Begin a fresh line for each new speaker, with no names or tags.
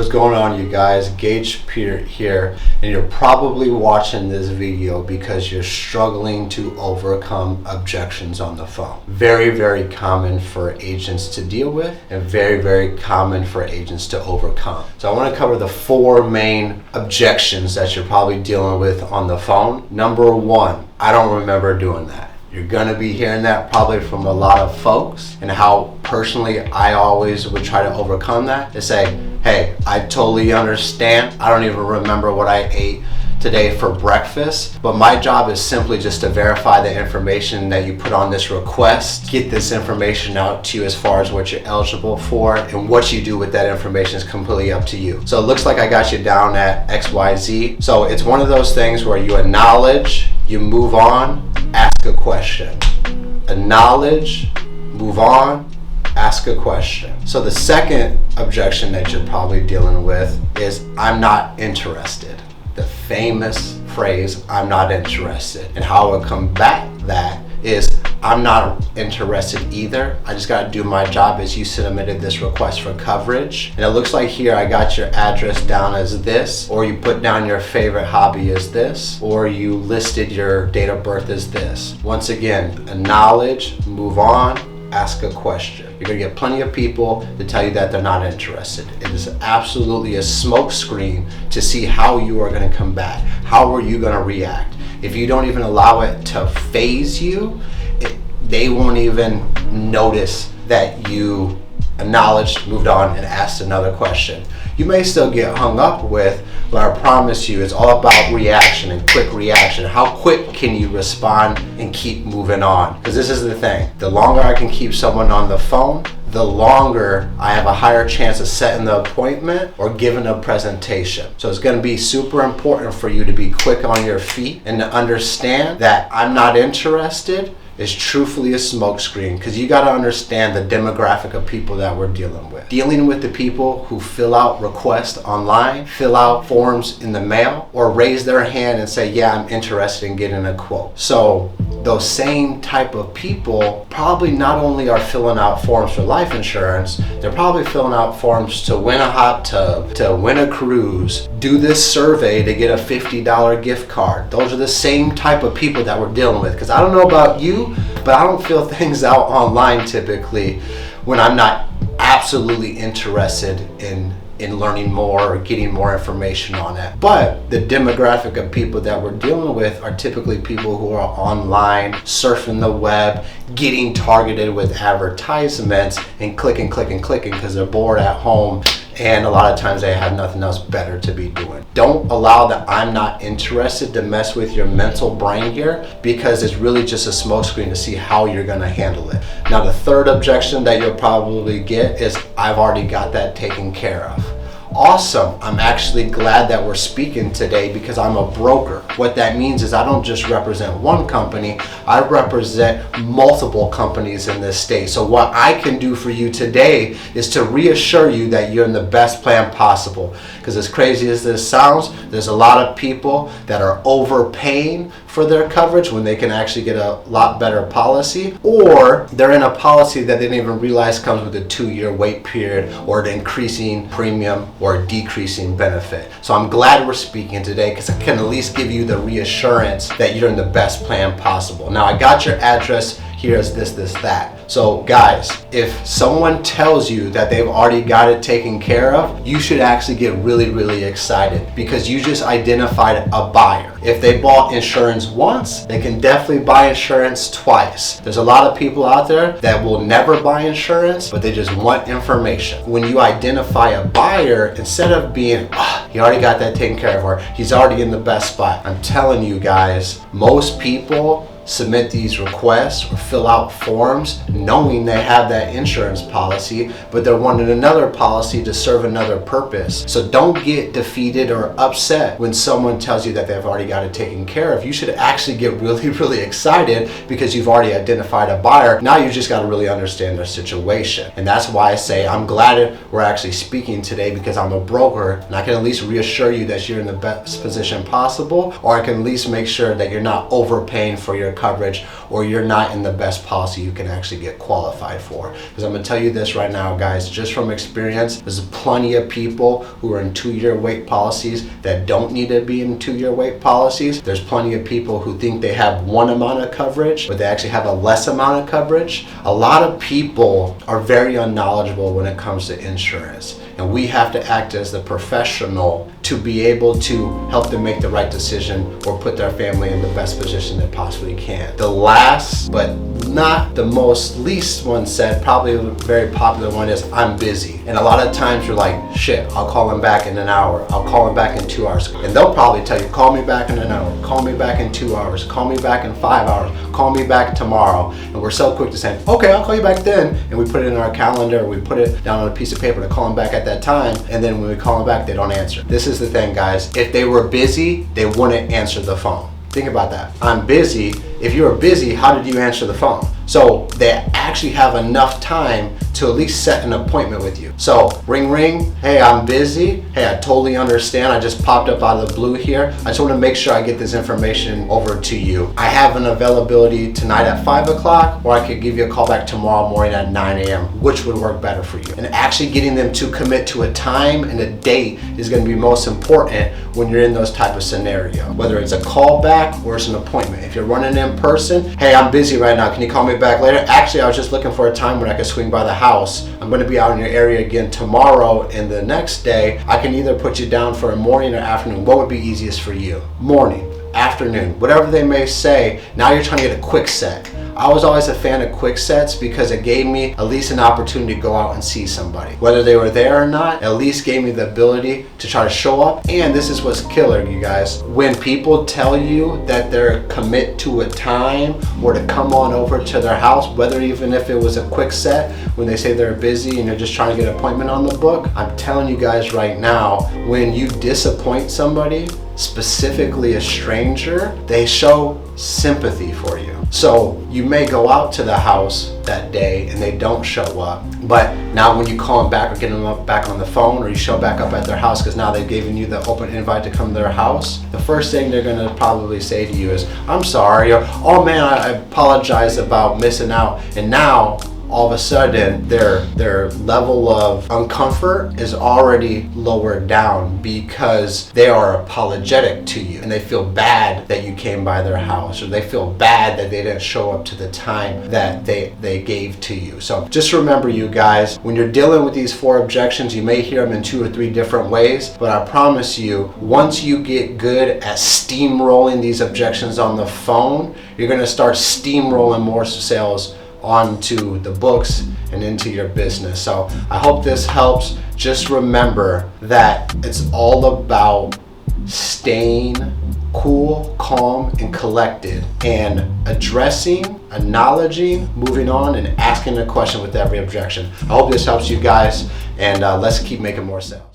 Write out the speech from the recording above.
what's going on, you guys? Gage Peart here, and you're probably watching this video because you're struggling to overcome objections on the phone. Very, very common for agents to deal with and very, very common for agents to overcome. So I want to cover the 4 main objections that you're probably dealing with on the phone. Number 1, I don't remember doing that. You're gonna be hearing that probably from a lot of folks, and how personally I always would try to overcome that to say, hey, I totally understand. I don't even remember what I ate today for breakfast, but my job is simply just to verify the information that you put on this request, get this information out to you as far as what you're eligible for, and what you do with that information is completely up to you. So it looks like I got you down at XYZ. So it's one of those things where you acknowledge, you move on, ask a question. Acknowledge, move on, ask a question. So the second objection that you're probably dealing with is, I'm not interested. The famous phrase, I'm not interested. And how I would combat that is, I'm not interested either. I just got to do my job as you submitted this request for coverage. And it looks like here I got your address down as this, or you put down your favorite hobby as this, or you listed your date of birth as this. Once again, acknowledge, move on, ask a question. You're gonna get plenty of people to tell you that they're not interested. It is absolutely a smoke screen to see how you are gonna combat. How are you gonna react? If you don't even allow it to phase you, they won't even notice that you acknowledged, moved on, and asked another question. You may still get hung up with, but I promise you it's all about reaction and quick reaction. How quick can you respond and keep moving on? Because this is the thing. The longer I can keep someone on the phone, the longer I have a higher chance of setting the appointment or giving a presentation. So it's going to be super important for you to be quick on your feet and to understand that I'm not interested is truthfully a smokescreen, because you got to understand the demographic of people that we're dealing with. Dealing with the people who fill out requests online, fill out forms in the mail, or raise their hand and say, yeah, I'm interested in getting a quote. So those same type of people probably not only are filling out forms for life insurance, they're probably filling out forms to win a hot tub, to win a cruise, do this survey to get a $50 gift card. Those are the same type of people that we're dealing with. Because I don't know about you, but I don't fill things out online typically when I'm not absolutely interested in learning more or getting more information on it. But the demographic of people that we're dealing with are typically people who are online, surfing the web, getting targeted with advertisements and clicking because they're bored at home, and a lot of times they have nothing else better to be doing. Don't allow the I'm not interested to mess with your mental brain here, because it's really just a smokescreen to see how you're gonna handle it. Now the third objection that you'll probably get is, I've already got that taken care of. Awesome. I'm actually glad that we're speaking today, because I'm a broker. What that means is I don't just represent one company, I represent multiple companies in this state. So what I can do for you today is to reassure you that you're in the best plan possible. Because as crazy as this sounds, there's a lot of people that are overpaying for their coverage when they can actually get a lot better policy, or they're in a policy that they didn't even realize comes with a 2-year wait period, or an increasing premium or a decreasing benefit. So I'm glad we're speaking today, because I can at least give you the reassurance that you're in the best plan possible. Now I got your address here as this, that. So guys, if someone tells you that they've already got it taken care of, you should actually get really, really excited, because you just identified a buyer. If they bought insurance once, they can definitely buy insurance twice. There's a lot of people out there that will never buy insurance, but they just want information. When you identify a buyer, instead of being, he already got that taken care of, or he's already in the best spot, I'm telling you guys, most people submit these requests or fill out forms knowing they have that insurance policy, but they're wanting another policy to serve another purpose. So don't get defeated or upset when someone tells you that they've already got it taken care of. You should actually get really, really excited, because you've already identified a buyer. Now you just got to really understand their situation. And that's why I say I'm glad we're actually speaking today, because I'm a broker and I can at least reassure you that you're in the best position possible, or I can at least make sure that you're not overpaying for your coverage, or you're not in the best policy you can actually get qualified for. Because I'm going to tell you this right now, guys, just from experience, there's plenty of people who are in 2-year wait policies that don't need to be in 2-year wait policies. There's plenty of people who think they have one amount of coverage, but they actually have a less amount of coverage. A lot of people are very unknowledgeable when it comes to insurance, and we have to act as the professional to be able to help them make the right decision or put their family in the best position they possibly can. The last, but not the most least one said, probably a very popular one, is I'm busy. And a lot of times you're like, shit, I'll call him back in an hour. I'll call him back in 2 hours. And they'll probably tell you, call me back in an hour, call me back in 2 hours, call me back in 5 hours, call me back tomorrow. And we're so quick to say, okay, I'll call you back then. And we put it in our calendar, we put it down on a piece of paper to call them back at that time. And then when we call them back, they don't answer. This is the thing, guys. If they were busy, they wouldn't answer the phone. Think about that. I'm busy. If you were busy, how did you answer the phone? So they actually have enough time to at least set an appointment with you. So ring, ring. Hey, I'm busy. Hey, I totally understand. I just popped up out of the blue here. I just want to make sure I get this information over to you. I have an availability tonight at 5 o'clock, or I could give you a call back tomorrow morning at 9 a.m. Which would work better for you? And actually getting them to commit to a time and a date is going to be most important when you're in those type of scenarios. Whether it's a call back or it's an appointment. If you're running in person, hey, I'm busy right now. Can you call me back later? Actually, I was just looking for a time when I could swing by the house. I'm going to be out in your area again tomorrow, and the next day I can either put you down for a morning or afternoon. What would be easiest for you? Morning, afternoon, whatever they may say. Now you're trying to get a quick set. I was always a fan of quick sets because it gave me at least an opportunity to go out and see somebody. Whether they were there or not, at least gave me the ability to try to show up. And this is what's killer, you guys. When people tell you that they're commit to a time or to come on over to their house, whether even if it was a quick set, when they say they're busy and you're just trying to get an appointment on the book, I'm telling you guys right now, when you disappoint somebody, specifically a stranger, they show sympathy for you. So you may go out to the house that day and they don't show up, but now when you call them back or get them back on the phone, or you show back up at their house because now they've given you the open invite to come to their house, the first thing they're going to probably say to you is, I'm sorry, or oh man, I apologize about missing out. And now all of a sudden their level of uncomfort is already lowered down because they are apologetic to you and they feel bad that you came by their house, or they feel bad that they didn't show up to the time that they gave to you. So just remember, you guys, when you're dealing with these 4 objections, you may hear them in 2 or 3 different ways, but I promise you, once you get good at steamrolling these objections on the phone, you're going to start steamrolling more sales onto the books and into your business. So I hope this helps. Just remember that it's all about staying cool, calm, and collected, and addressing, acknowledging, moving on, and asking a question with every objection. I hope this helps you guys, and let's keep making more sales.